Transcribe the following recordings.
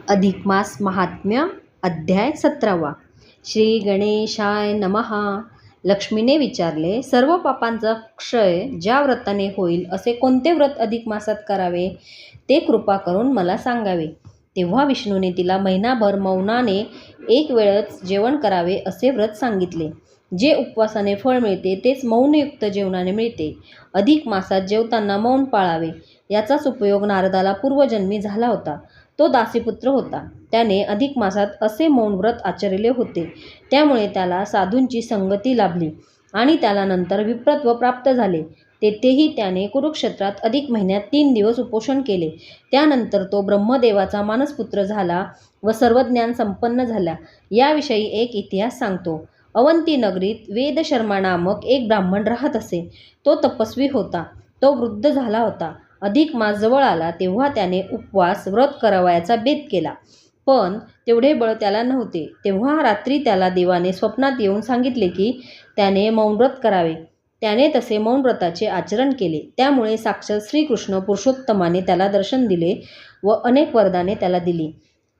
अधिक मास महात्म्य अध्याय 17. श्री गणेशाय नमः. लक्ष्मीने विचारले, सर्व पापांचा क्षय ज्या व्रताने होईल असे कोणते व्रत अधिक मासात करावे ते कृपा करून मला सांगावे. तेव्हा विष्णूने तिला महिनाभर मौनाने एक वेळच जेवण करावे असे व्रत सांगितले. जे उपवासाने फळ मिळते तेच मौनयुक्त जेवणाने मिळते. अधिक मासात जेवताना मौन पाळावे. याचाच उपयोग नारदाला पूर्वजन्मी झाला होता. तो दासीपुत्र होता. त्याने अधिक मासात असे मौन व्रत आचरले होते. त्यामुळे त्याला साधूंची संगती लाभली आणि त्याला नंतर विप्रत्व प्राप्त झाले. तेथेही त्याने कुरुक्षेत्रात अधिक महिन्यात 3 दिवस उपोषण केले. त्यानंतर तो ब्रह्मदेवाचा मानसपुत्र झाला व सर्व ज्ञान संपन्न झाला. याविषयी एक इतिहास सांगतो. अवंती नगरीत वेदशर्मा नामक एक ब्राह्मण राहत असे. तो तपस्वी होता. तो वृद्ध झाला होता. अधिक मास जवळ आला तेव्हा त्याने उपवास व्रत करावयाचा बेत केला. पण तेवढे बळ त्याला नव्हते. तेव्हा रात्री त्याला देवाने स्वप्नात येऊन सांगितले की त्याने मौन व्रत करावे. त्याने तसे मौन व्रताचे आचरण केले. त्यामुळे साक्षात श्रीकृष्ण पुरुषोत्तमाने त्याला दर्शन दिले व अनेक वरदाने त्याला दिली.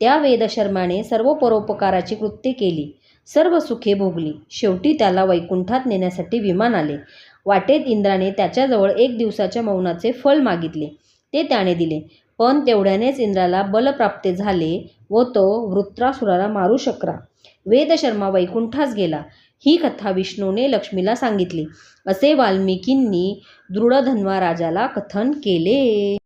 त्या वेदशर्माने सर्व परोपकाराची कृत्ये केली. सर्व सुखे भोगली. शेवटी त्याला वैकुंठात नेण्यासाठी विमान आले. वाटेत इंद्राने त्याच्याजवळ 1 दिवसाच्या मौनाचे फळ मागितले. ते त्याने दिले. पण तेवढ्यानेच इंद्राला बलप्राप्ती झाले व तो वृत्रासुराला मारू शकला. वेदशर्मा वैकुंठास गेला. ही कथा विष्णूने लक्ष्मीला सांगितली. असे वाल्मिकींनी दृढधन्वा राजाला कथन केले.